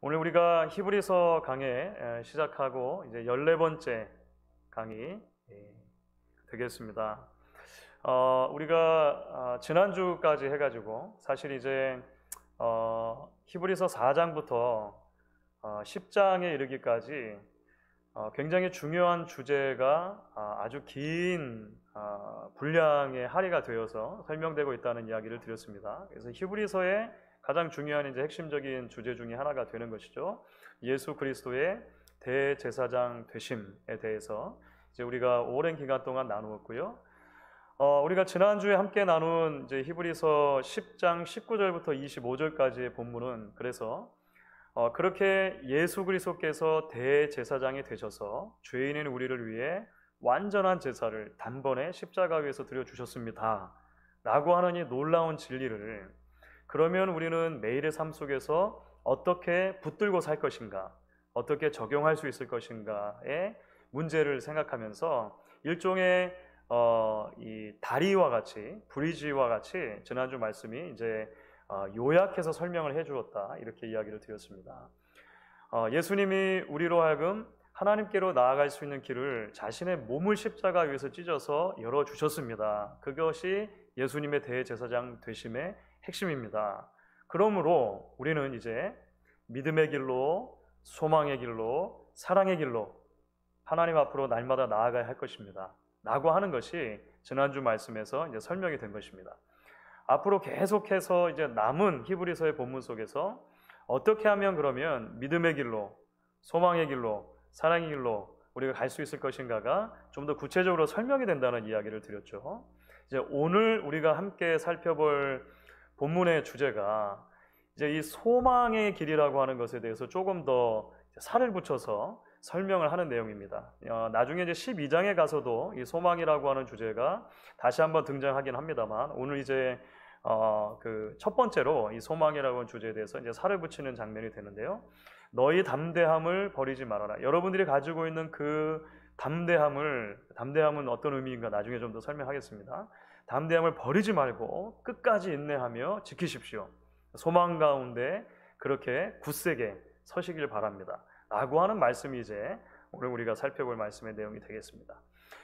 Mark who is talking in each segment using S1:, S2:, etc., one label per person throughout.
S1: 오늘 우리가 히브리서 강해 시작하고 이제 14번째 강의 되겠습니다. 우리가 지난주까지 해가지고 사실 이제 히브리서 4장부터 10장에 이르기까지 굉장히 중요한 주제가 아주 긴 분량의 할애가 되어서 설명되고 있다는 이야기를 드렸습니다. 그래서 히브리서의 가장 중요한 이제 핵심적인 주제 중에 하나가 되는 것이죠. 예수 그리스도의 대제사장 되심에 대해서 이제 우리가 오랜 기간 동안 나누었고요. 우리가 지난주에 함께 나눈 이제 히브리서 10장 19절부터 25절까지의 본문은 그래서 그렇게 예수 그리스도께서 대제사장이 되셔서 죄인인 우리를 위해 완전한 제사를 단번에 십자가 위에서 드려주셨습니다 라고 하는 이 놀라운 진리를 그러면 우리는 매일의 삶 속에서 어떻게 붙들고 살 것인가, 어떻게 적용할 수 있을 것인가의 문제를 생각하면서 일종의 이 다리와 같이, 브리지와 같이 지난주 말씀이 이제 요약해서 설명을 해주었다 이렇게 이야기를 드렸습니다. 예수님이 우리로 하여금 하나님께로 나아갈 수 있는 길을 자신의 몸을 십자가 위에서 찢어서 열어주셨습니다. 그것이 예수님의 대제사장 되심의 핵심입니다. 그러므로 우리는 이제 믿음의 길로, 소망의 길로, 사랑의 길로 하나님 앞으로 날마다 나아가야 할 것입니다. 라고 하는 것이 지난주 말씀에서 이제 설명이 된 것입니다. 앞으로 계속해서 이제 남은 히브리서의 본문 속에서 어떻게 하면 그러면 믿음의 길로, 소망의 길로, 사랑의 길로 우리가 갈 수 있을 것인가가 좀 더 구체적으로 설명이 된다는 이야기를 드렸죠. 이제 오늘 우리가 함께 살펴볼 본문의 주제가 이제 이 소망의 길이라고 하는 것에 대해서 조금 더 살을 붙여서 설명을 하는 내용입니다. 나중에 이제 12장에 가서도 이 소망이라고 하는 주제가 다시 한번 등장하긴 합니다만 오늘 이제 그 첫 번째로 이 소망이라고 하는 주제에 대해서 이제 살을 붙이는 장면이 되는데요. 너희 담대함을 버리지 말아라. 여러분들이 가지고 있는 그 담대함은 어떤 의미인가 나중에 좀 더 설명하겠습니다. 담대함을 버리지 말고 끝까지 인내하며 지키십시오. 소망 가운데 그렇게 굳세게 서시길 바랍니다. 라고 하는 말씀이 이제 오늘 우리가 살펴볼 말씀의 내용이 되겠습니다.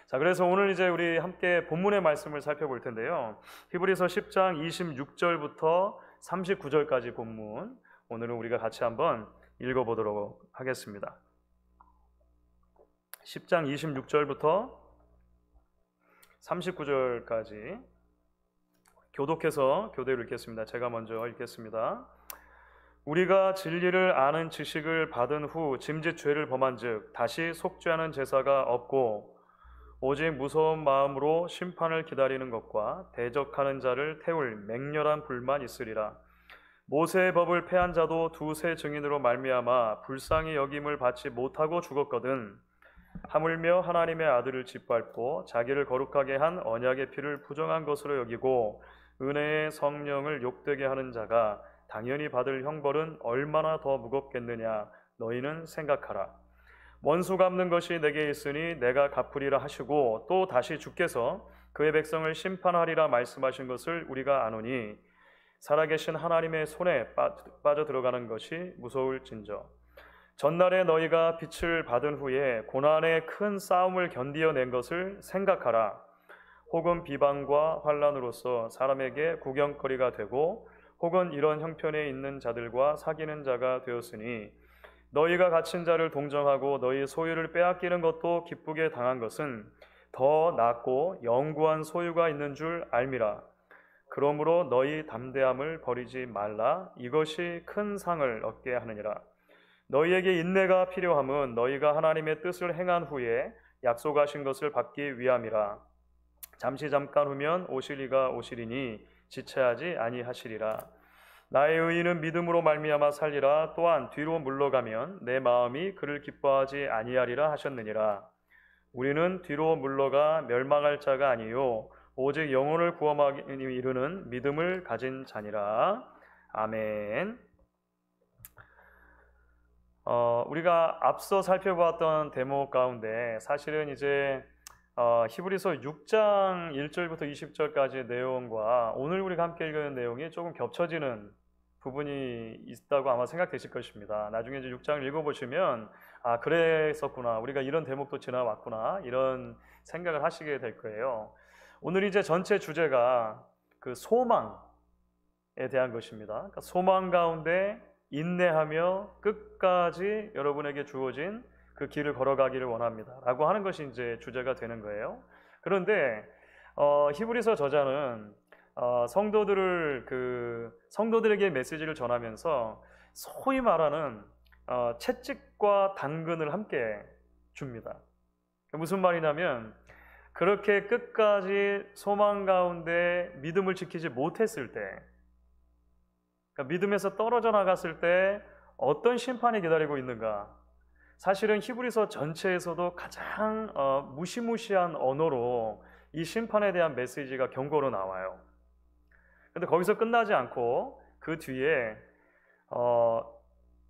S1: 자, 그래서 오늘 이제 우리 함께 본문의 말씀을 살펴볼 텐데요. 히브리서 10장 26절부터 39절까지 본문 오늘은 우리가 같이 한번 읽어보도록 하겠습니다. 10장 26절부터 39절까지 교독해서 교대로 읽겠습니다. 제가 먼저 읽겠습니다. 우리가 진리를 아는 지식을 받은 후 짐짓 죄를 범한즉 다시 속죄하는 제사가 없고 오직 무서운 마음으로 심판을 기다리는 것과 대적하는 자를 태울 맹렬한 불만 있으리라. 모세의 법을 폐한 자도 두세 증인으로 말미암아 불쌍히 여김을 받지 못하고 죽었거든. 하물며 하나님의 아들을 짓밟고 자기를 거룩하게 한 언약의 피를 부정한 것으로 여기고 은혜의 성령을 욕되게 하는 자가 당연히 받을 형벌은 얼마나 더 무겁겠느냐 너희는 생각하라. 원수 갚는 것이 내게 있으니 내가 갚으리라 하시고 또 다시 주께서 그의 백성을 심판하리라 말씀하신 것을 우리가 아노니 살아계신 하나님의 손에 빠져 들어가는 것이 무서울진저. 전날에 너희가 빛을 받은 후에 고난의 큰 싸움을 견디어낸 것을 생각하라. 혹은 비방과 환난으로서 사람에게 구경거리가 되고 혹은 이런 형편에 있는 자들과 사귀는 자가 되었으니 너희가 갇힌 자를 동정하고 너희 소유를 빼앗기는 것도 기쁘게 당한 것은 더 낫고 영구한 소유가 있는 줄 알미라. 그러므로 너희 담대함을 버리지 말라. 이것이 큰 상을 얻게 하느니라. 너희에게 인내가 필요함은 너희가 하나님의 뜻을 행한 후에 약속하신 것을 받기 위함이라. 잠깐 후면 오실 이가 오시리니 지체하지 아니하시리라. 나의 의인은 믿음으로 말미암아 살리라. 또한 뒤로 물러가면 내 마음이 그를 기뻐하지 아니하리라 하셨느니라. 우리는 뒤로 물러가 멸망할 자가 아니요 오직 영혼을 구원하기 이르는 믿음을 가진 자니라. 아멘. 우리가 앞서 살펴보았던 대목 가운데 사실은 이제 히브리서 6장 1절부터 20절까지의 내용과 오늘 우리가 함께 읽은 내용이 조금 겹쳐지는 부분이 있다고 아마 생각되실 것입니다. 나중에 이제 6장을 읽어보시면 아, 그랬었구나, 우리가 이런 대목도 지나왔구나, 이런 생각을 하시게 될 거예요. 오늘 이제 전체 주제가 그 소망에 대한 것입니다. 그러니까 소망 가운데 인내하며 끝까지 여러분에게 주어진 그 길을 걸어가기를 원합니다 라고 하는 것이 이제 주제가 되는 거예요. 그런데 히브리서 저자는 성도들에게 메시지를 전하면서 소위 말하는 채찍과 당근을 함께 줍니다. 무슨 말이냐면 그렇게 끝까지 소망 가운데 믿음을 지키지 못했을 때, 그러니까 믿음에서 떨어져 나갔을 때 어떤 심판이 기다리고 있는가. 사실은 히브리서 전체에서도 가장 무시무시한 언어로 이 심판에 대한 메시지가 경고로 나와요. 근데 거기서 끝나지 않고 그 뒤에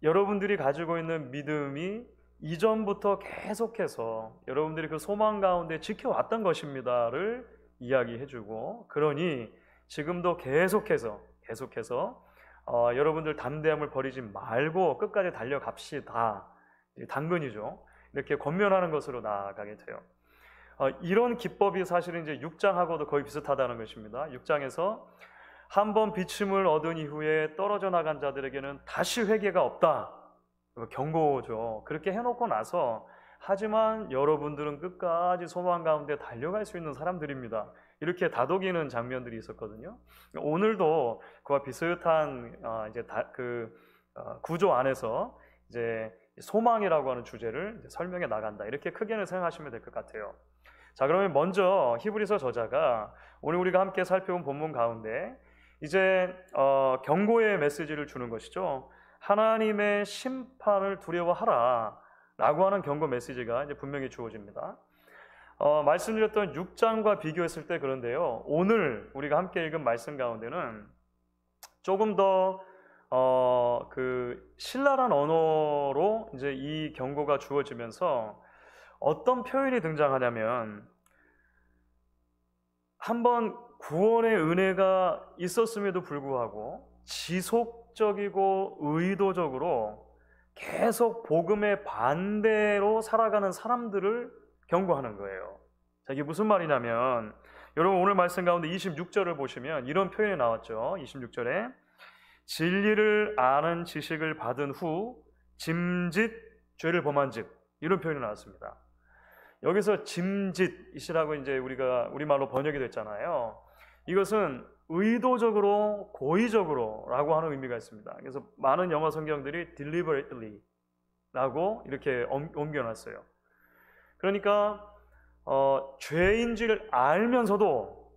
S1: 여러분들이 가지고 있는 믿음이 이전부터 계속해서 여러분들이 그 소망 가운데 지켜왔던 것입니다를 이야기해주고, 그러니 지금도 계속해서 여러분들 담대함을 버리지 말고 끝까지 달려갑시다. 당근이죠. 이렇게 권면하는 것으로 나아가게 돼요. 이런 기법이 사실은 이제 6장하고도 거의 비슷하다는 것입니다. 6장에서 한번 비침을 얻은 이후에 떨어져 나간 자들에게는 다시 회개가 없다, 경고죠. 그렇게 해놓고 나서 하지만 여러분들은 끝까지 소망 가운데 달려갈 수 있는 사람들입니다, 이렇게 다독이는 장면들이 있었거든요. 오늘도 그와 비슷한 구조 안에서 이제 소망이라고 하는 주제를 이제 설명해 나간다, 이렇게 크게는 생각하시면 될 것 같아요. 자, 그러면 먼저 히브리서 저자가 오늘 우리가 함께 살펴본 본문 가운데 이제 경고의 메시지를 주는 것이죠. 하나님의 심판을 두려워하라 라고 하는 경고 메시지가 이제 분명히 주어집니다. 말씀드렸던 6장과 비교했을 때 그런데요, 오늘 우리가 함께 읽은 말씀 가운데는 조금 더 신랄한 언어로 이제 이 경고가 주어지면서 어떤 표현이 등장하냐면, 한번 구원의 은혜가 있었음에도 불구하고 지속적이고 의도적으로 계속 복음의 반대로 살아가는 사람들을 경고하는 거예요. 자, 이게 무슨 말이냐면, 여러분 오늘 말씀 가운데 26절을 보시면 이런 표현이 나왔죠. 26절에 진리를 아는 지식을 받은 후 짐짓 죄를 범한 즉, 이런 표현이 나왔습니다. 여기서 짐짓이라고 이제 우리말로 번역이 됐잖아요. 이것은 의도적으로, 고의적으로라고 하는 의미가 있습니다. 그래서 많은 영어 성경들이 deliberately라고 이렇게 옮겨놨어요. 그러니까 죄인지를 알면서도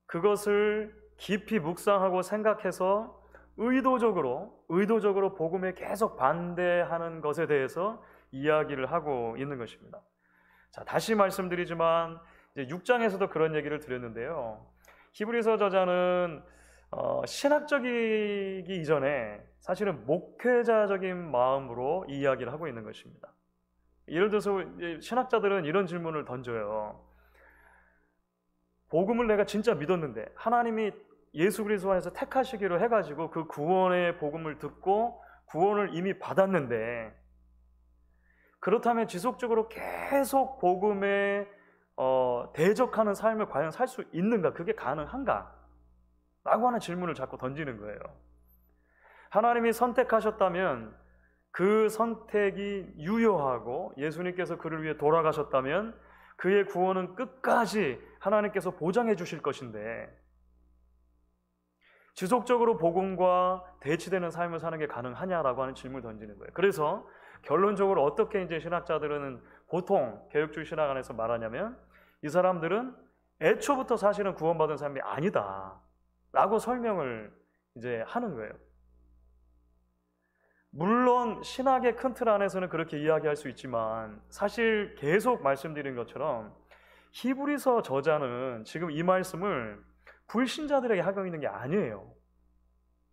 S1: 그것을 깊이 묵상하고 생각해서 의도적으로 복음에 계속 반대하는 것에 대해서 이야기를 하고 있는 것입니다. 자, 다시 말씀드리지만 이제 6장에서도 그런 얘기를 드렸는데요. 히브리서 저자는 신학적이기 이전에 사실은 목회자적인 마음으로 이 이야기를 하고 있는 것입니다. 예를 들어서 신학자들은 이런 질문을 던져요. 복음을 내가 진짜 믿었는데, 하나님이 예수 그리스도 안에서 택하시기로 해가지고 그 구원의 복음을 듣고 구원을 이미 받았는데, 그렇다면 지속적으로 계속 복음에 대적하는 삶을 과연 살 수 있는가? 그게 가능한가? 라고 하는 질문을 자꾸 던지는 거예요. 하나님이 선택하셨다면 그 선택이 유효하고 예수님께서 그를 위해 돌아가셨다면 그의 구원은 끝까지 하나님께서 보장해 주실 것인데, 지속적으로 복음과 대치되는 삶을 사는 게 가능하냐라고 하는 질문을 던지는 거예요. 그래서 결론적으로 어떻게 이제 신학자들은 보통 개혁주의 신학 안에서 말하냐면, 이 사람들은 애초부터 사실은 구원받은 사람이 아니다 라고 설명을 이제 하는 거예요. 물론 신학의 큰 틀 안에서는 그렇게 이야기할 수 있지만, 사실 계속 말씀드린 것처럼 히브리서 저자는 지금 이 말씀을 불신자들에게 하고 있는 게 아니에요.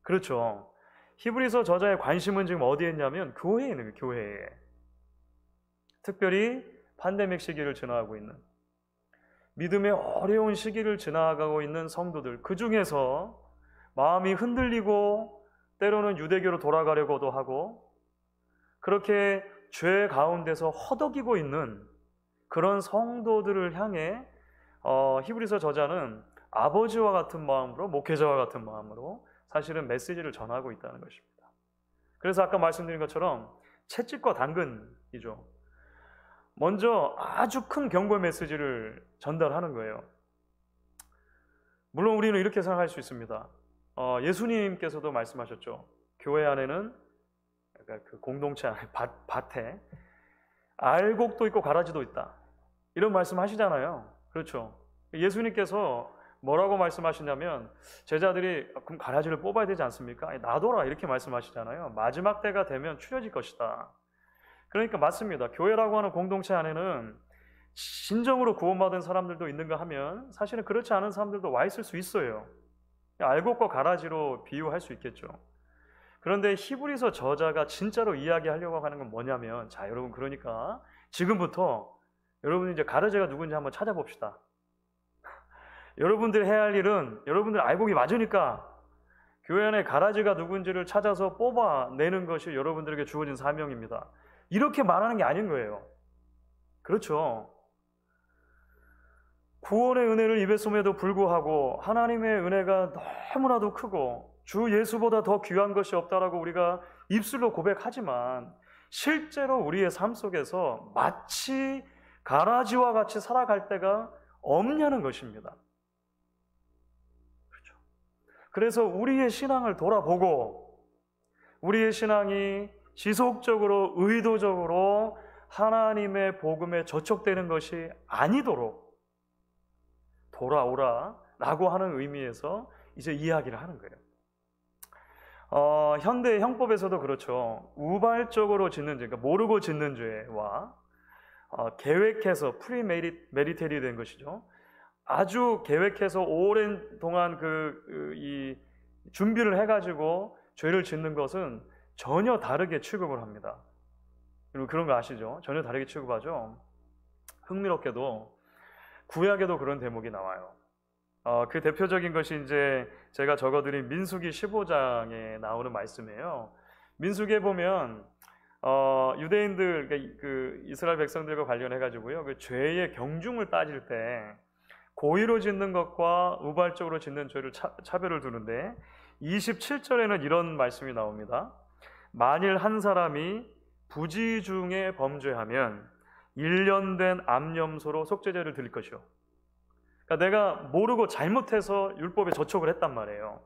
S1: 그렇죠? 히브리서 저자의 관심은 지금 어디에 있냐면 교회에 있는 거예요. 교회에. 특별히 팬데믹 시기를 지나가고 있는, 믿음의 어려운 시기를 지나가고 있는 성도들, 그 중에서 마음이 흔들리고 때로는 유대교로 돌아가려고도 하고 그렇게 죄 가운데서 허덕이고 있는 그런 성도들을 향해 히브리서 저자는 아버지와 같은 마음으로, 목회자와 같은 마음으로 사실은 메시지를 전하고 있다는 것입니다. 그래서 아까 말씀드린 것처럼 채찍과 당근이죠. 먼저 아주 큰 경고 메시지를 전달하는 거예요. 물론 우리는 이렇게 생각할 수 있습니다. 예수님께서도 말씀하셨죠. 교회 안에는 그러니까 그 공동체 안에 밭에 알곡도 있고 가라지도 있다. 이런 말씀하시잖아요. 그렇죠. 예수님께서 뭐라고 말씀하시냐면 제자들이 그럼 가라지를 뽑아야 되지 않습니까? 아니, 놔둬라 이렇게 말씀하시잖아요. 마지막 때가 되면 추려질 것이다. 그러니까 맞습니다. 교회라고 하는 공동체 안에는 진정으로 구원받은 사람들도 있는가 하면 사실은 그렇지 않은 사람들도 와 있을 수 있어요. 알곡과 가라지로 비유할 수 있겠죠. 그런데 히브리서 저자가 진짜로 이야기하려고 하는 건 뭐냐면, 자 여러분, 그러니까 지금부터 여러분이 이제 가라지가 누군지 한번 찾아봅시다. 여러분들 해야 할 일은 여러분들 알곡이 맞으니까 교회 안에 가라지가 누군지를 찾아서 뽑아내는 것이 여러분들에게 주어진 사명입니다. 이렇게 말하는 게 아닌 거예요. 그렇죠. 구원의 은혜를 입에 쏨에도 불구하고 하나님의 은혜가 너무나도 크고 주 예수보다 더 귀한 것이 없다라고 우리가 입술로 고백하지만 실제로 우리의 삶 속에서 마치 가라지와 같이 살아갈 때가 없냐는 것입니다. 그렇죠. 그래서 우리의 신앙을 돌아보고 우리의 신앙이 지속적으로 의도적으로 하나님의 복음에 저촉되는 것이 아니도록 돌아오라 라고 하는 의미에서 이제 이야기를 하는 거예요. 현대 형법에서도 그렇죠. 우발적으로 짓는 죄, 그러니까 모르고 짓는 죄와 계획해서 프리메리테리 된 것이죠. 아주 계획해서 오랜 동안 이 준비를 해가지고 죄를 짓는 것은 전혀 다르게 취급을 합니다. 여러분 그런 거 아시죠? 전혀 다르게 취급하죠. 흥미롭게도 구약에도 그런 대목이 나와요. 그 대표적인 것이 이제 제가 적어드린 민수기 15장에 나오는 말씀이에요. 민수기에 보면 유대인들, 그러니까 그 이스라엘 백성들과 관련해 가지고요, 그 죄의 경중을 따질 때 고의로 짓는 것과 우발적으로 짓는 죄를 차별을 두는데 27절에는 이런 말씀이 나옵니다. 만일 한 사람이 부지 중에 범죄하면 1년 된 암염소로 속죄제를 드릴 것이요. 그러니까 내가 모르고 잘못해서 율법에 저촉을 했단 말이에요.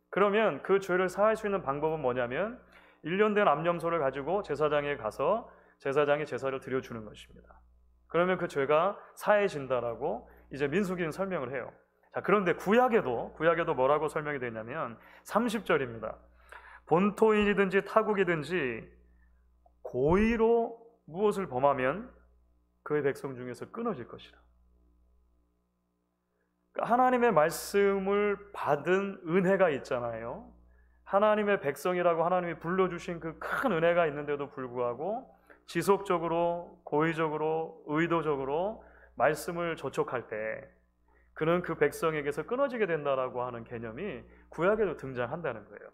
S1: 그러면 그 죄를 사할 수 있는 방법은 뭐냐면 1년 된 암염소를 가지고 제사장에 가서 제사장이 제사를 드려주는 것입니다. 그러면 그 죄가 사해진다라고 이제 민수기는 설명을 해요. 자, 그런데 구약에도 뭐라고 설명이 되냐면 30절입니다. 본토인이든지 타국이든지 고의로 무엇을 범하면 그의 백성 중에서 끊어질 것이라. 하나님의 말씀을 받은 은혜가 있잖아요. 하나님의 백성이라고 하나님이 불러주신 그 큰 은혜가 있는데도 불구하고 지속적으로, 고의적으로, 의도적으로 말씀을 저촉할 때 그는 그 백성에게서 끊어지게 된다라고 하는 개념이 구약에도 등장한다는 거예요.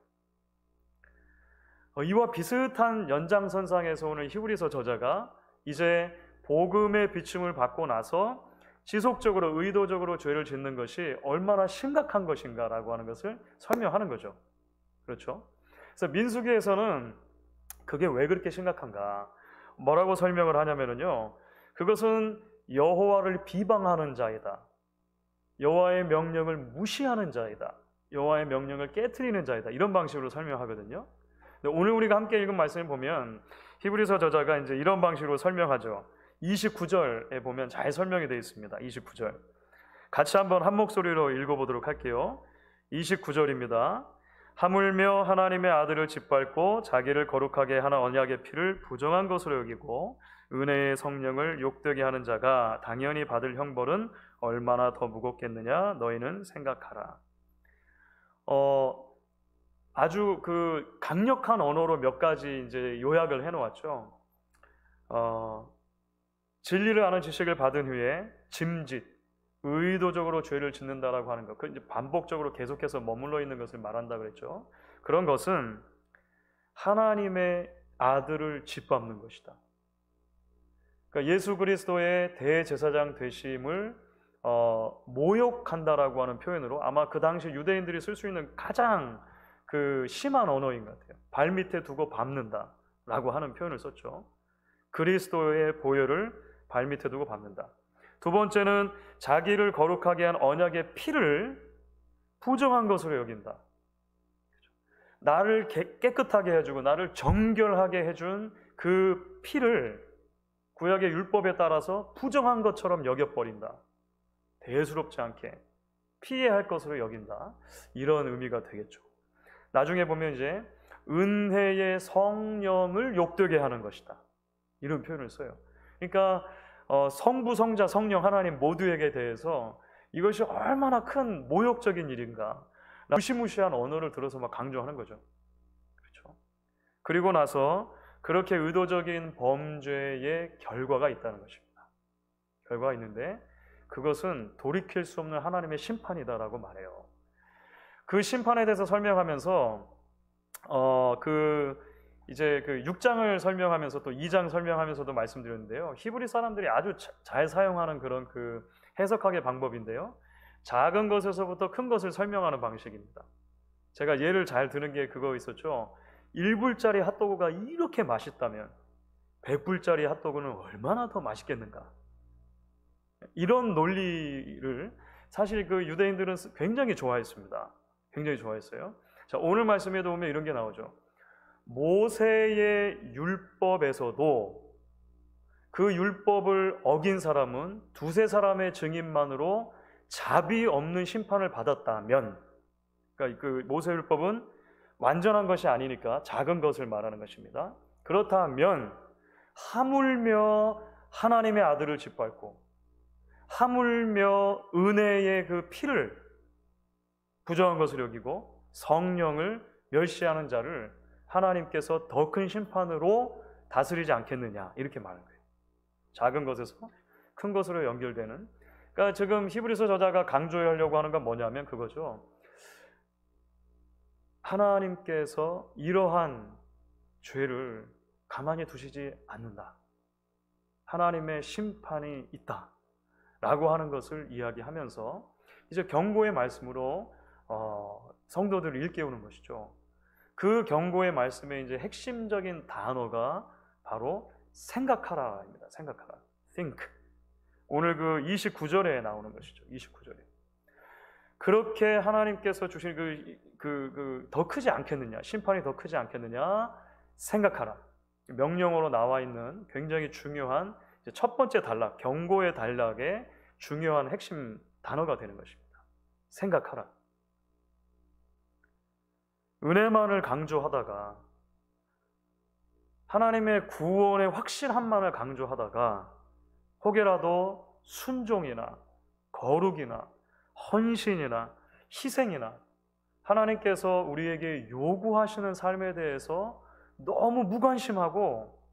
S1: 이와 비슷한 연장선상에서 오늘 히브리서 저자가 이제 복음의 비춤을 받고 나서 지속적으로 의도적으로 죄를 짓는 것이 얼마나 심각한 것인가라고 하는 것을 설명하는 거죠. 그렇죠? 그래서 민수기에서는 그게 왜 그렇게 심각한가? 뭐라고 설명을 하냐면요, 그것은 여호와를 비방하는 자이다. 여호와의 명령을 무시하는 자이다. 여호와의 명령을 깨트리는 자이다. 이런 방식으로 설명하거든요. 근데 오늘 우리가 함께 읽은 말씀을 보면 히브리서 저자가 이제 이런 방식으로 설명하죠. 29절에 보면 잘 설명이 되어 있습니다. 29절. 같이 한번 한 목소리로 읽어보도록 할게요. 29절입니다. 하물며 하나님의 아들을 짓밟고 자기를 거룩하게 하는 언약의 피를 부정한 것으로 여기고 은혜의 성령을 욕되게 하는 자가 당연히 받을 형벌은 얼마나 더 무겁겠느냐 너희는 생각하라. 아주 그 강력한 언어로 몇 가지 이제 요약을 해놓았죠. 진리를 아는 지식을 받은 후에 짐짓, 의도적으로 죄를 짓는다라고 하는 것, 그 이제 반복적으로 계속해서 머물러 있는 것을 말한다 그랬죠. 그런 것은 하나님의 아들을 짓밟는 것이다. 그러니까 예수 그리스도의 대제사장 되심을 모욕한다라고 하는 표현으로 아마 그 당시 유대인들이 쓸 수 있는 가장 그 심한 언어인 것 같아요. 발 밑에 두고 밟는다라고 하는 표현을 썼죠. 그리스도의 보혈을 발 밑에 두고 밟는다. 두 번째는 자기를 거룩하게 한 언약의 피를 부정한 것으로 여긴다. 나를 깨끗하게 해주고 나를 정결하게 해준 그 피를 구약의 율법에 따라서 부정한 것처럼 여겨버린다. 대수롭지 않게 피해야 할 것으로 여긴다. 이런 의미가 되겠죠. 나중에 보면 이제 은혜의 성령을 욕되게 하는 것이다. 이런 표현을 써요. 그러니까 성부, 성자, 성령 하나님 모두에게 대해서 이것이 얼마나 큰 모욕적인 일인가. 무시무시한 언어를 들어서 막 강조하는 거죠. 그렇죠? 그리고 나서 그렇게 의도적인 범죄의 결과가 있다는 것입니다. 결과가 있는데 그것은 돌이킬 수 없는 하나님의 심판이다라고 말해요. 그 심판에 대해서 설명하면서 이제 그 6장을 설명하면서 또 2장 설명하면서도 말씀드렸는데요. 히브리 사람들이 아주 잘 사용하는 그런 그 해석학의 방법인데요. 작은 것에서부터 큰 것을 설명하는 방식입니다. 제가 예를 잘 드는 게 그거 있었죠. 1불짜리 핫도그가 이렇게 맛있다면 100불짜리 핫도그는 얼마나 더 맛있겠는가. 이런 논리를 사실 그 유대인들은 굉장히 좋아했습니다. 굉장히 좋아했어요. 자, 오늘 말씀에도 보면 이런 게 나오죠. 모세의 율법에서도 그 율법을 어긴 사람은 두세 사람의 증인만으로 자비 없는 심판을 받았다면, 그러니까 그 모세 율법은 완전한 것이 아니니까 작은 것을 말하는 것입니다. 그렇다면 하물며 하나님의 아들을 짓밟고 하물며 은혜의 그 피를 부정한 것을 여기고 성령을 멸시하는 자를 하나님께서 더 큰 심판으로 다스리지 않겠느냐, 이렇게 말하는 거예요. 작은 것에서 큰 것으로 연결되는. 그러니까 지금 히브리서 저자가 강조하려고 하는 건 뭐냐면 그거죠. 하나님께서 이러한 죄를 가만히 두시지 않는다. 하나님의 심판이 있다 라고 하는 것을 이야기하면서 이제 경고의 말씀으로 성도들을 일깨우는 것이죠. 그 경고의 말씀의 이제 핵심적인 단어가 바로 생각하라입니다. 생각하라. think. 오늘 그 29절에 나오는 것이죠. 29절에. 그렇게 하나님께서 주신 더 크지 않겠느냐, 심판이 더 크지 않겠느냐 생각하라. 명령어로 나와 있는 굉장히 중요한 첫 번째 단락, 경고의 단락의 중요한 핵심 단어가 되는 것입니다. 생각하라. 은혜만을 강조하다가 하나님의 구원의 확실함만을 강조하다가 혹여라도 순종이나 거룩이나 헌신이나 희생이나 하나님께서 우리에게 요구하시는 삶에 대해서 너무 무관심하고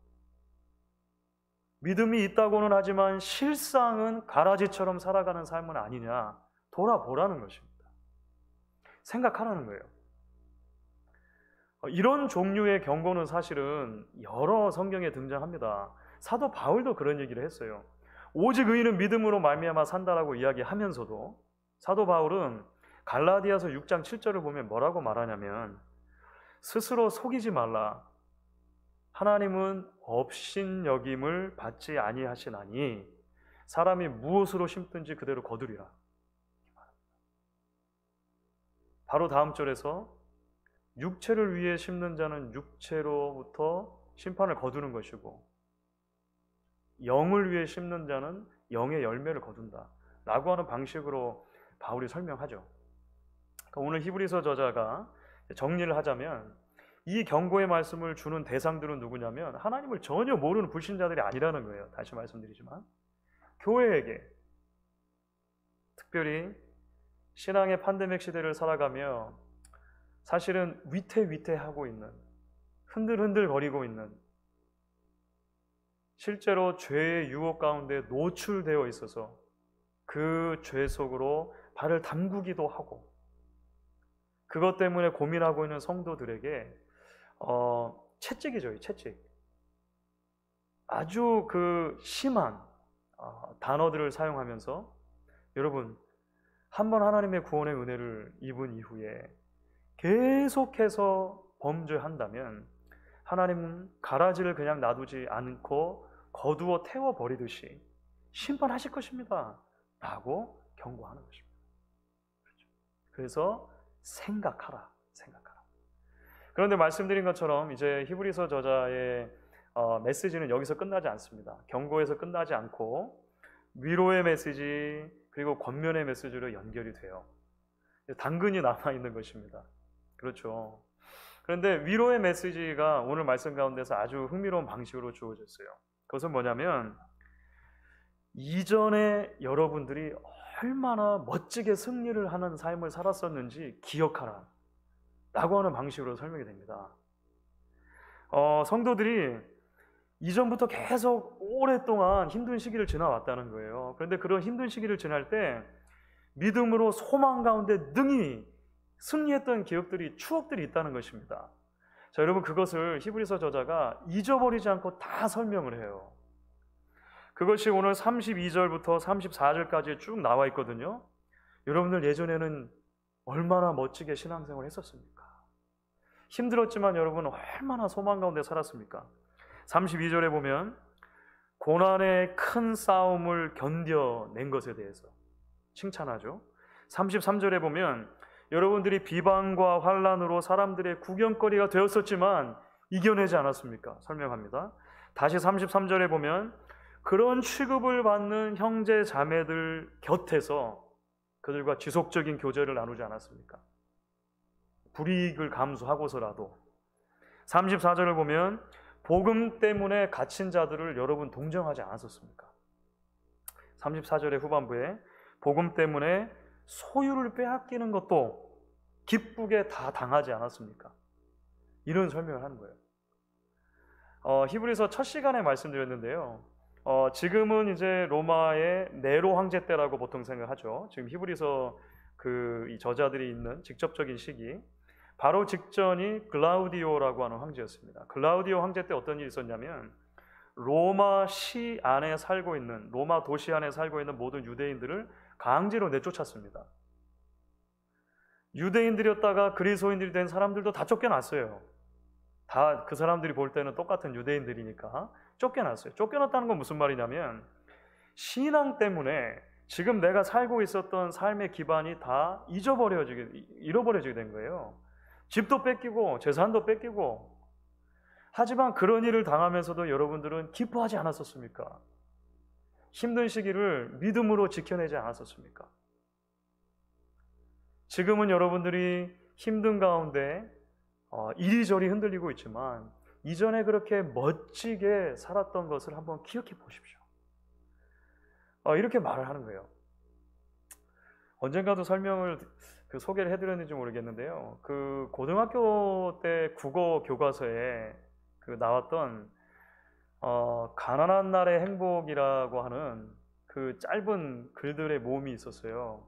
S1: 믿음이 있다고는 하지만 실상은 가라지처럼 살아가는 삶은 아니냐 돌아보라는 것입니다. 생각하라는 거예요. 이런 종류의 경고는 사실은 여러 성경에 등장합니다. 사도 바울도 그런 얘기를 했어요. 오직 의인은 믿음으로 말미암아 산다라고 이야기하면서도 사도 바울은 갈라디아서 6장 7절을 보면 뭐라고 말하냐면 스스로 속이지 말라. 하나님은 업신여김을 받지 아니하시나니 사람이 무엇으로 심든지 그대로 거두리라. 바로 다음 절에서 육체를 위해 심는 자는 육체로부터 심판을 거두는 것이고 영을 위해 심는 자는 영의 열매를 거둔다 라고 하는 방식으로 바울이 설명하죠. 그러니까 오늘 히브리서 저자가 정리를 하자면 이 경고의 말씀을 주는 대상들은 누구냐면 하나님을 전혀 모르는 불신자들이 아니라는 거예요. 다시 말씀드리지만 교회에게, 특별히 신앙의 팬데믹 시대를 살아가며 사실은 위태위태하고 있는, 흔들흔들거리고 있는, 실제로 죄의 유혹 가운데 노출되어 있어서 그 죄 속으로 발을 담그기도 하고 그것 때문에 고민하고 있는 성도들에게 채찍이죠, 채찍. 아주 그 심한 단어들을 사용하면서 여러분 한 번 하나님의 구원의 은혜를 입은 이후에 계속해서 범죄한다면 하나님은 가라지를 그냥 놔두지 않고 거두어 태워버리듯이 심판하실 것입니다 라고 경고하는 것입니다. 그래서 생각하라. 그런데 말씀드린 것처럼 이제 히브리서 저자의 메시지는 여기서 끝나지 않습니다. 경고에서 끝나지 않고 위로의 메시지 그리고 권면의 메시지로 연결이 돼요. 당근이 남아있는 것입니다. 그렇죠. 그런데 위로의 메시지가 오늘 말씀 가운데서 아주 흥미로운 방식으로 주어졌어요. 그것은 뭐냐면 이전에 여러분들이 얼마나 멋지게 승리를 하는 삶을 살았었는지 기억하라 라고 하는 방식으로 설명이 됩니다. 성도들이 이전부터 계속 오랫동안 힘든 시기를 지나왔다는 거예요. 그런데 그런 힘든 시기를 지날 때 믿음으로 소망 가운데 능히 승리했던 기억들이, 추억들이 있다는 것입니다. 자, 여러분 그것을 히브리서 저자가 잊어버리지 않고 다 설명을 해요. 그것이 오늘 32절부터 34절까지 쭉 나와 있거든요. 여러분들 예전에는 얼마나 멋지게 신앙생활을 했었습니까? 힘들었지만 여러분 얼마나 소망 가운데 살았습니까? 32절에 보면 고난의 큰 싸움을 견뎌낸 것에 대해서 칭찬하죠. 33절에 보면 여러분들이 비방과 환난으로 사람들의 구경거리가 되었었지만 이겨내지 않았습니까? 설명합니다. 다시 33절에 보면 그런 취급을 받는 형제 자매들 곁에서 그들과 지속적인 교제를 나누지 않았습니까? 불이익을 감수하고서라도. 34절을 보면 복음 때문에 갇힌 자들을 여러분 동정하지 않았었습니까? 34절의 후반부에 복음 때문에 소유를 빼앗기는 것도 기쁘게 다 당하지 않았습니까? 이런 설명을 하는 거예요. 히브리서 첫 시간에 말씀드렸는데요. 지금은 이제 로마의 네로 황제 때라고 보통 생각하죠. 지금 히브리서 이 저자들이 있는 직접적인 시기, 바로 직전이 글라우디오라고 하는 황제였습니다. 글라우디오 황제 때 어떤 일이 있었냐면 로마 시 안에 살고 있는, 로마 도시 안에 살고 있는 모든 유대인들을 강제로 내쫓았습니다. 유대인들이었다가 그리스도인들이 된 사람들도 다 쫓겨났어요. 다 그 사람들이 볼 때는 똑같은 유대인들이니까 쫓겨났어요. 쫓겨났다는 건 무슨 말이냐면 신앙 때문에 지금 내가 살고 있었던 삶의 기반이 다 잃어버려지게 된 거예요. 집도 뺏기고 재산도 뺏기고. 하지만 그런 일을 당하면서도 여러분들은 기뻐하지 않았었습니까? 힘든 시기를 믿음으로 지켜내지 않았었습니까? 지금은 여러분들이 힘든 가운데 이리저리 흔들리고 있지만 이전에 그렇게 멋지게 살았던 것을 한번 기억해 보십시오. 이렇게 말을 하는 거예요. 언젠가도 소개를 해드렸는지 모르겠는데요. 그 고등학교 때 국어 교과서에 나왔던 가난한 날의 행복이라고 하는 그 짧은 글들의 모음이 있었어요.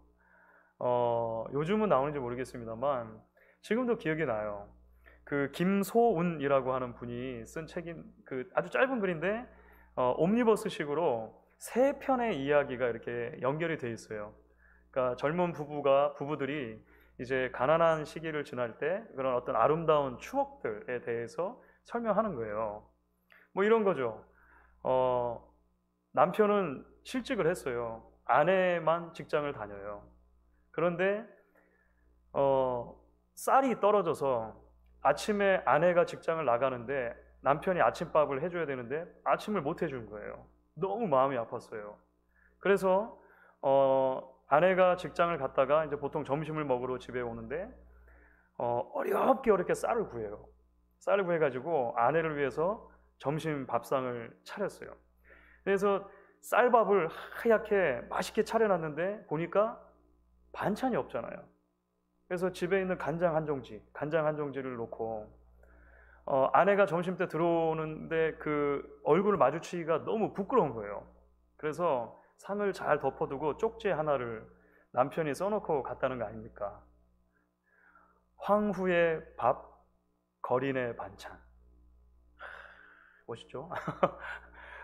S1: 요즘은 나오는지 모르겠습니다만 지금도 기억이 나요. 그 김소운이라고 하는 분이 쓴 책인 아주 짧은 글인데 옴니버스식으로 3편의 이야기가 이렇게 연결이 돼 있어요. 그러니까 젊은 부부들이 이제 가난한 시기를 지날 때 그런 어떤 아름다운 추억들에 대해서 설명하는 거예요. 뭐 이런 거죠. 남편은 실직을 했어요. 아내만 직장을 다녀요. 그런데 쌀이 떨어져서 아침에 아내가 직장을 나가는데 남편이 아침밥을 해줘야 되는데 아침을 못 해준 거예요. 너무 마음이 아팠어요. 그래서 아내가 직장을 갔다가 이제 보통 점심을 먹으러 집에 오는데 어렵게 쌀을 구해요. 쌀을 구해가지고 아내를 위해서 점심 밥상을 차렸어요. 그래서 쌀밥을 하얗게 맛있게 차려놨는데 보니까 반찬이 없잖아요. 그래서 집에 있는 간장 한 종지를 놓고 아내가 점심 때 들어오는데 그 얼굴을 마주치기가 너무 부끄러운 거예요. 그래서 상을 잘 덮어두고 쪽지 하나를 남편이 써놓고 갔다는 거 아닙니까? 황후의 밥, 거린의 반찬. 멋있죠?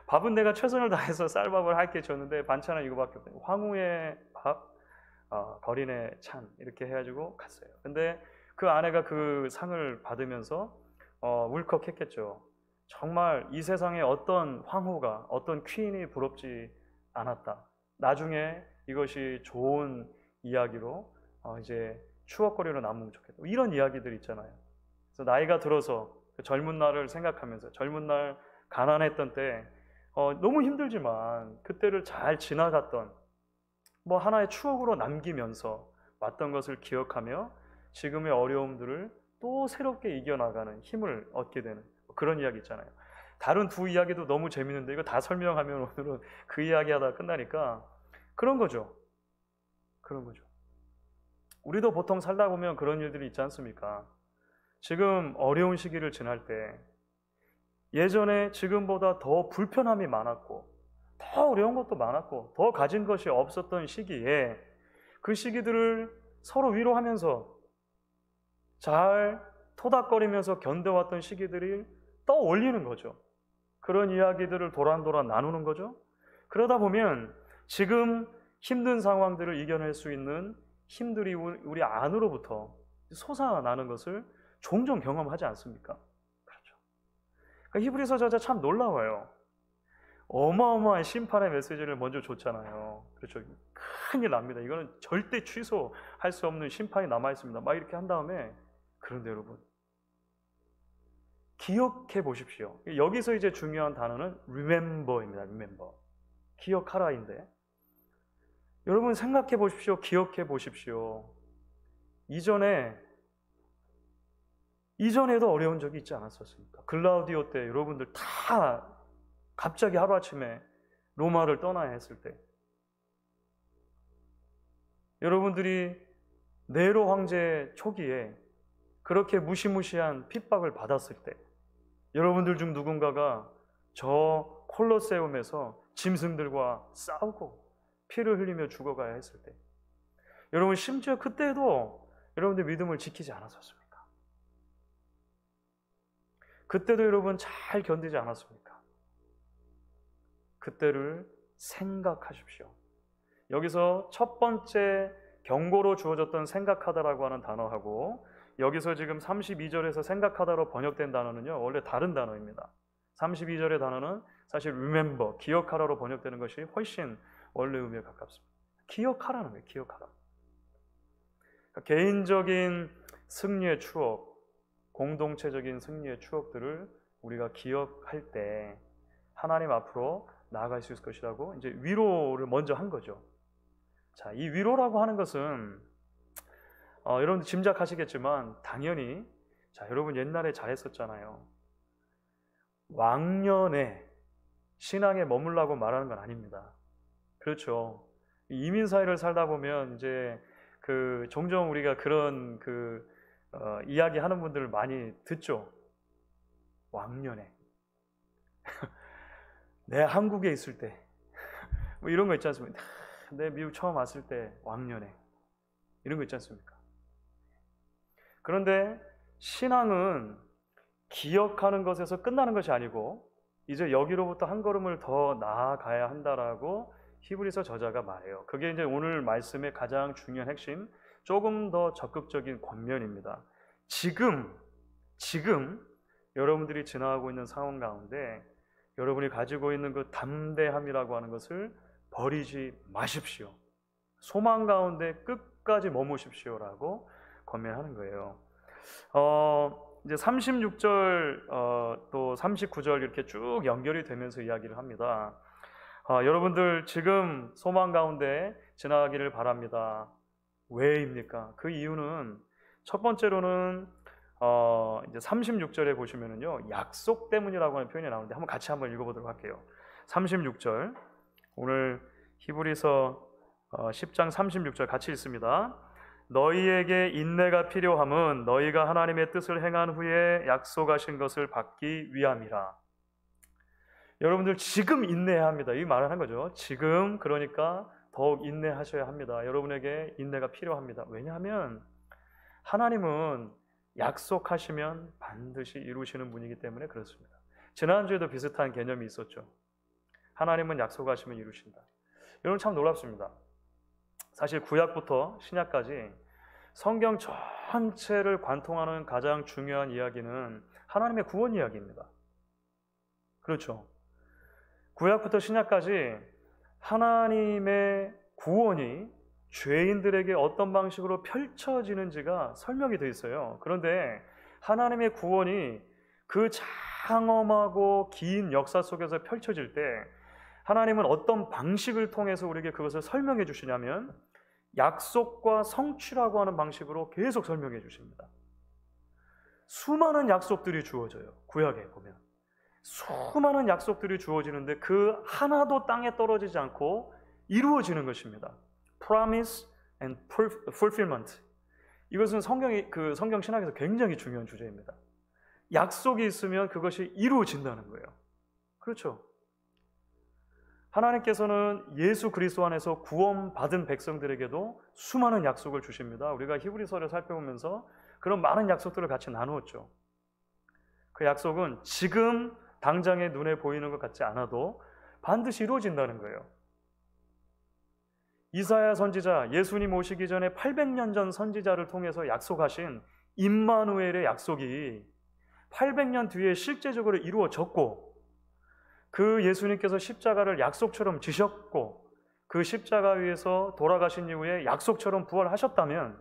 S1: 밥은 내가 최선을 다해서 쌀밥을 할게 줬는데 반찬은 이거밖에 없어요. 황후의 밥, 거린의 찬 이렇게 해가지고 갔어요. 근데 그 아내가 그 상을 받으면서 울컥했겠죠. 정말 이 세상에 어떤 황후가, 어떤 퀸이 부럽지 않았다. 나중에 이것이 좋은 이야기로 이제 추억거리로 남으면 좋겠다. 이런 이야기들 있잖아요. 그래서 나이가 들어서 그 젊은 날을 생각하면서 젊은 날 가난했던 때 너무 힘들지만 그때를 잘 지나갔던 뭐 하나의 추억으로 남기면서 왔던 것을 기억하며 지금의 어려움들을 또 새롭게 이겨나가는 힘을 얻게 되는 그런 이야기 있잖아요. 다른 두 이야기도 너무 재밌는데 이거 다 설명하면 오늘은 그 이야기 하다가 끝나니까 그런 거죠. 그런 거죠. 우리도 보통 살다 보면 그런 일들이 있지 않습니까? 지금 어려운 시기를 지날 때 예전에 지금보다 더 불편함이 많았고 더 어려운 것도 많았고 더 가진 것이 없었던 시기에 그 시기들을 서로 위로하면서 잘 토닥거리면서 견뎌왔던 시기들이 떠올리는 거죠. 그런 이야기들을 도란도란 나누는 거죠. 그러다 보면 지금 힘든 상황들을 이겨낼 수 있는 힘들이 우리 안으로부터 솟아나는 것을 종종 경험하지 않습니까? 그렇죠. 그러니까 히브리서 저자 참 놀라워요. 어마어마한 심판의 메시지를 먼저 줬잖아요. 그렇죠. 큰일 납니다. 이거는 절대 취소할 수 없는 심판이 남아있습니다. 막 이렇게 한 다음에 그런데 여러분 기억해 보십시오. 여기서 이제 중요한 단어는 remember입니다. remember. 기억하라인데 여러분 생각해 보십시오. 기억해 보십시오. 이전에도 어려운 적이 있지 않았었습니까? 글라우디오 때 여러분들 다 갑자기 하루아침에 로마를 떠나야 했을 때 여러분들이 네로 황제 초기에 그렇게 무시무시한 핍박을 받았을 때 여러분들 중 누군가가 저 콜로세움에서 짐승들과 싸우고 피를 흘리며 죽어가야 했을 때 여러분 심지어 그때도 여러분들 믿음을 지키지 않았었습니까? 그때도 여러분 잘 견디지 않았습니까? 그때를 생각하십시오. 여기서 첫 번째 경고로 주어졌던 생각하다라고 하는 단어하고 여기서 지금 32절에서 생각하다로 번역된 단어는요 원래 다른 단어입니다. 32절의 단어는 사실 remember, 기억하라로 번역되는 것이 훨씬 원래 의미에 가깝습니다. 기억하라는 거예요. 기억하라. 그러니까 개인적인 승리의 추억, 공동체적인 승리의 추억들을 우리가 기억할 때 하나님 앞으로 나아갈 수 있을 것이라고 이제 위로를 먼저 한 거죠. 자, 이 위로라고 하는 것은 여러분들 짐작하시겠지만 당연히 자, 여러분 옛날에 잘했었잖아요. 왕년에 신앙에 머물라고 말하는 건 아닙니다. 그렇죠. 이민 사회를 살다 보면 이제 종종 우리가 그런 이야기하는 분들을 많이 듣죠. 왕년에 내 한국에 있을 때 뭐 이런 거 있지 않습니까? 내 미국 처음 왔을 때 왕년에 이런 거 있지 않습니까? 그런데 신앙은 기억하는 것에서 끝나는 것이 아니고 이제 여기로부터 한 걸음을 더 나아가야 한다라고 히브리서 저자가 말해요. 그게 이제 오늘 말씀의 가장 중요한 핵심, 조금 더 적극적인 권면입니다. 지금 여러분들이 지나가고 있는 상황 가운데 여러분이 가지고 있는 그 담대함이라고 하는 것을 버리지 마십시오. 소망 가운데 끝까지 머무십시오라고 권면하는 거예요. 이제 36절 또 39절 이렇게 쭉 연결이 되면서 이야기를 합니다. 여러분들 지금 소망 가운데 지나가기를 바랍니다. 왜입니까? 그 이유는 첫 번째로는 이제 36절에 보시면은요 약속 때문이라고 하는 표현이 나오는데 같이 한번 읽어보도록 할게요. 36절 오늘 히브리서 10장 36절 같이 읽습니다. 너희에게 인내가 필요함은 너희가 하나님의 뜻을 행한 후에 약속하신 것을 받기 위함이라. 여러분들 지금 인내해야 합니다. 이 말을 한 거죠. 지금 그러니까 더욱 인내하셔야 합니다. 여러분에게 인내가 필요합니다. 왜냐하면 하나님은 약속하시면 반드시 이루시는 분이기 때문에 그렇습니다. 지난주에도 비슷한 개념이 있었죠. 하나님은 약속하시면 이루신다. 여러분 참 놀랍습니다. 사실 구약부터 신약까지 성경 전체를 관통하는 가장 중요한 이야기는 하나님의 구원 이야기입니다. 그렇죠. 구약부터 신약까지 하나님의 구원이 죄인들에게 어떤 방식으로 펼쳐지는지가 설명이 되어 있어요. 그런데 하나님의 구원이 그 장엄하고 긴 역사 속에서 펼쳐질 때 하나님은 어떤 방식을 통해서 우리에게 그것을 설명해 주시냐면 약속과 성취라고 하는 방식으로 계속 설명해 주십니다. 수많은 약속들이 주어져요. 구약에 보면 수많은 약속들이 주어지는데 그 하나도 땅에 떨어지지 않고 이루어지는 것입니다. Promise and fulfillment. 이것은 성경 신학에서 굉장히 중요한 주제입니다. 약속이 있으면 그것이 이루어진다는 거예요. 그렇죠. 하나님께서는 예수 그리스도 안에서 구원받은 백성들에게도 수많은 약속을 주십니다. 우리가 히브리서를 살펴보면서 그런 많은 약속들을 같이 나누었죠. 그 약속은 지금 당장에 눈에 보이는 것 같지 않아도 반드시 이루어진다는 거예요. 이사야 선지자, 예수님 오시기 전에 800년 전 선지자를 통해서 약속하신 임마누엘의 약속이 800년 뒤에 실제적으로 이루어졌고, 그 예수님께서 십자가를 약속처럼 지셨고 그 십자가 위에서 돌아가신 이후에 약속처럼 부활하셨다면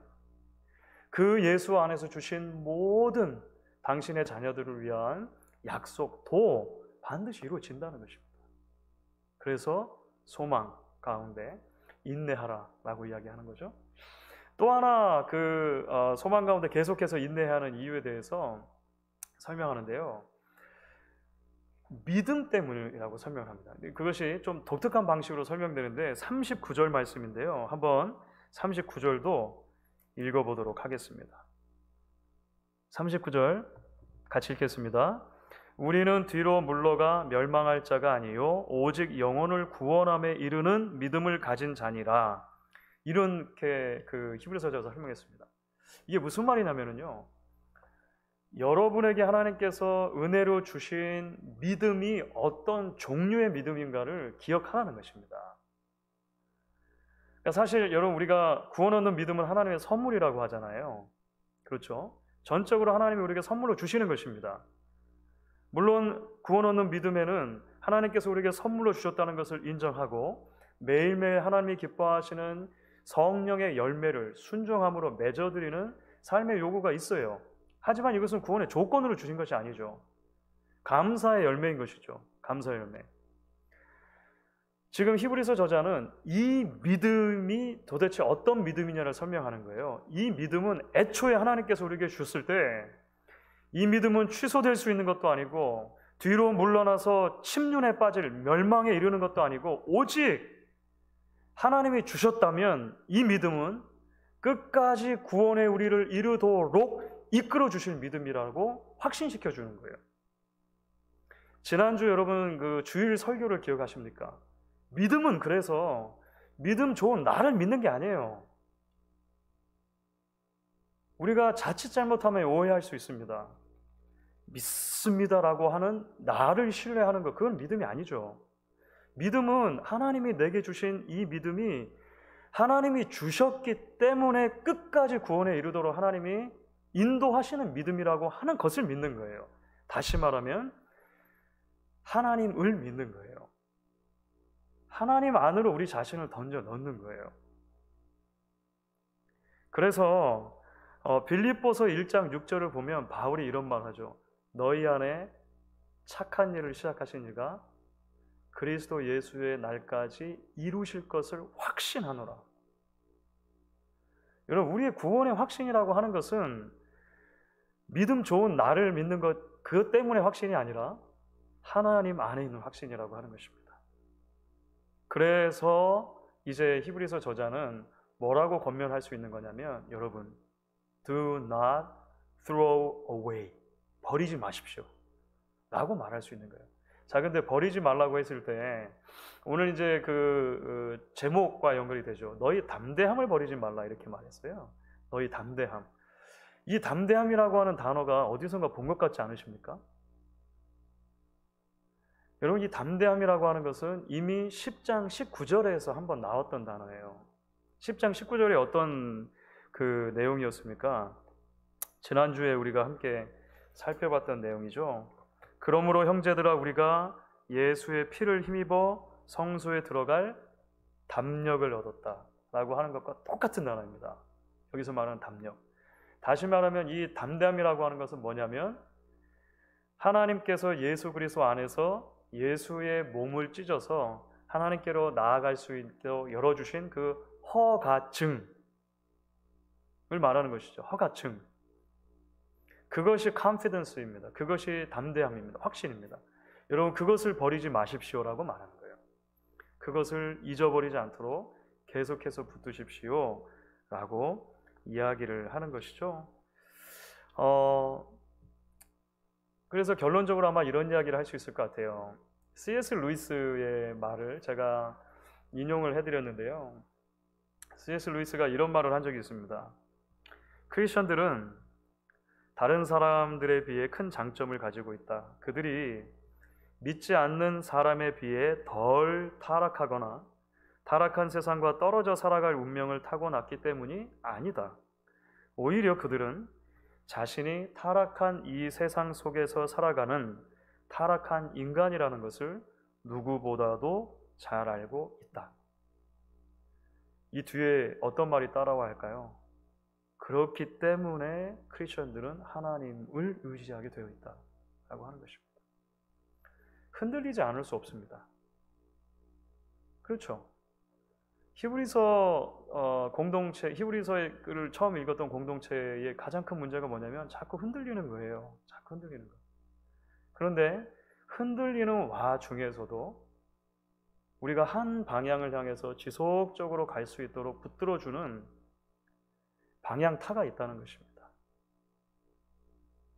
S1: 그 예수 안에서 주신 모든 당신의 자녀들을 위한 약속도 반드시 이루어진다는 것입니다. 그래서 소망 가운데 인내하라라고 이야기하는 거죠. 또 하나 소망 가운데 계속해서 인내하는 이유에 대해서 설명하는데요. 믿음 때문이라고 설명합니다. 그것이 좀 독특한 방식으로 설명되는데 39절 말씀인데요. 한번 39절도 읽어보도록 하겠습니다. 39절 같이 읽겠습니다. 우리는 뒤로 물러가 멸망할 자가 아니요 오직 영혼을 구원함에 이르는 믿음을 가진 자니라. 이렇게 히브리서에서 설명했습니다. 이게 무슨 말이냐면요, 여러분에게 하나님께서 은혜로 주신 믿음이 어떤 종류의 믿음인가를 기억하라는 것입니다. 그러니까 사실 여러분, 우리가 구원 얻는 믿음은 하나님의 선물이라고 하잖아요. 그렇죠? 전적으로 하나님이 우리에게 선물로 주시는 것입니다. 물론 구원 얻는 믿음에는 하나님께서 우리에게 선물로 주셨다는 것을 인정하고 매일매일 하나님이 기뻐하시는 성령의 열매를 순종함으로 맺어드리는 삶의 요구가 있어요. 하지만 이것은 구원의 조건으로 주신 것이 아니죠. 감사의 열매인 것이죠. 감사의 열매. 지금 히브리서 저자는 이 믿음이 도대체 어떤 믿음이냐를 설명하는 거예요. 이 믿음은 애초에 하나님께서 우리에게 주셨을 때 이 믿음은 취소될 수 있는 것도 아니고 뒤로 물러나서 침륜에 빠질 멸망에 이르는 것도 아니고 오직 하나님이 주셨다면 이 믿음은 끝까지 구원의 우리를 이루도록 이끌어 주실 믿음이라고 확신시켜 주는 거예요. 지난주 여러분 주일 설교를 기억하십니까? 믿음은 그래서 믿음 좋은 나를 믿는 게 아니에요. 우리가 자칫 잘못하면 오해할 수 있습니다. 믿습니다라고 하는 나를 신뢰하는 것, 그건 믿음이 아니죠. 믿음은 하나님이 내게 주신 이 믿음이 하나님이 주셨기 때문에 끝까지 구원에 이르도록 하나님이 인도하시는 믿음이라고 하는 것을 믿는 거예요. 다시 말하면 하나님을 믿는 거예요. 하나님 안으로 우리 자신을 던져 넣는 거예요. 그래서 빌립보서 1장 6절을 보면 바울이 이런 말 하죠. 너희 안에 착한 일을 시작하신 이가 그리스도 예수의 날까지 이루실 것을 확신하노라. 여러분, 우리의 구원의 확신이라고 하는 것은 믿음 좋은 나를 믿는 것, 그것 때문에 확신이 아니라 하나님 안에 있는 확신이라고 하는 것입니다. 그래서 이제 히브리서 저자는 뭐라고 권면할 수 있는 거냐면, 여러분, do not throw away. 버리지 마십시오. 라고 말할 수 있는 거예요. 자, 근데 버리지 말라고 했을 때 오늘 이제 제목과 연결이 되죠. 너희 담대함을 버리지 말라 이렇게 말했어요. 너희 담대함. 이 담대함이라고 하는 단어가 어디선가 본 것 같지 않으십니까? 여러분, 이 담대함이라고 하는 것은 이미 10장 19절에서 한번 나왔던 단어예요. 10장 19절에 어떤 그 내용이었습니까? 지난주에 우리가 함께 살펴봤던 내용이죠. 그러므로 형제들아, 우리가 예수의 피를 힘입어 성소에 들어갈 담력을 얻었다 라고 하는 것과 똑같은 단어입니다. 여기서 말하는 담력. 다시 말하면 이 담대함이라고 하는 것은 뭐냐면, 하나님께서 예수 그리스도 안에서 예수의 몸을 찢어서 하나님께로 나아갈 수 있도록 열어주신 그 허가증을 말하는 것이죠. 허가증. 그것이 confidence입니다. 그것이 담대함입니다. 확신입니다. 여러분, 그것을 버리지 마십시오라고 말하는 거예요. 그것을 잊어버리지 않도록 계속해서 붙드십시오 라고 이야기를 하는 것이죠. 그래서 결론적으로 아마 이런 이야기를 할 수 있을 것 같아요. C.S. 루이스의 말을 제가 인용을 해드렸는데요. C.S. 루이스가 이런 말을 한 적이 있습니다. 크리스천들은 다른 사람들에 비해 큰 장점을 가지고 있다. 그들이 믿지 않는 사람에 비해 덜 타락하거나 타락한 세상과 떨어져 살아갈 운명을 타고났기 때문이 아니다. 오히려 그들은 자신이 타락한 이 세상 속에서 살아가는 타락한 인간이라는 것을 누구보다도 잘 알고 있다. 이 뒤에 어떤 말이 따라와 할까요? 그렇기 때문에 크리스천들은 하나님을 의지하게 되어 있다라고 하는 것입니다. 흔들리지 않을 수 없습니다. 그렇죠? 히브리서 공동체, 히브리서를 처음 읽었던 공동체의 가장 큰 문제가 뭐냐면 자꾸 흔들리는 거예요. 자꾸 흔들리는 거. 그런데 흔들리는 와중에서도 우리가 한 방향을 향해서 지속적으로 갈 수 있도록 붙들어주는 방향타가 있다는 것입니다.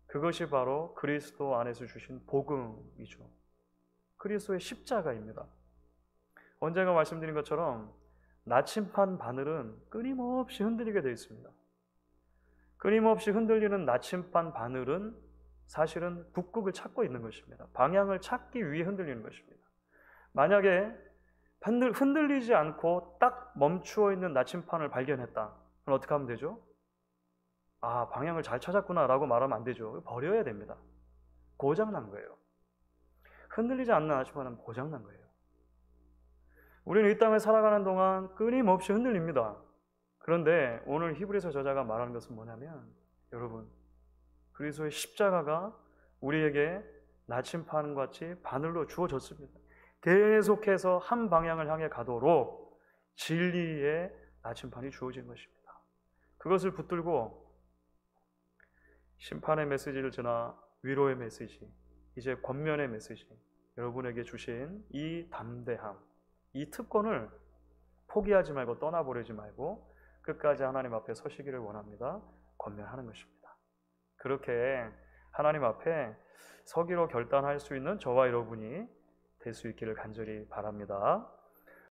S1: 그것이 바로 그리스도 안에서 주신 복음이죠. 그리스도의 십자가입니다. 언젠가 말씀드린 것처럼 나침반 바늘은 끊임없이 흔들리게 되어 있습니다. 끊임없이 흔들리는 나침반 바늘은 사실은 북극을 찾고 있는 것입니다. 방향을 찾기 위해 흔들리는 것입니다. 만약에 흔들리지 않고 딱 멈추어 있는 나침반을 발견했다. 그럼 어떻게 하면 되죠? 아, 방향을 잘 찾았구나 라고 말하면 안 되죠. 버려야 됩니다. 고장난 거예요. 흔들리지 않는 나침반은 고장난 거예요. 우리는 이 땅을 살아가는 동안 끊임없이 흔들립니다. 그런데 오늘 히브리서 저자가 말하는 것은 뭐냐면, 여러분, 그리스도의 십자가가 우리에게 나침반같이 바늘로 주어졌습니다. 계속해서 한 방향을 향해 가도록 진리의 나침반이 주어진 것입니다. 그것을 붙들고 심판의 메시지를 지나 위로의 메시지, 이제 권면의 메시지, 여러분에게 주신 이 담대함, 이 특권을 포기하지 말고 떠나보내지 말고 끝까지 하나님 앞에 서시기를 원합니다. 권면하는 것입니다. 그렇게 하나님 앞에 서기로 결단할 수 있는 저와 여러분이 될 수 있기를 간절히 바랍니다.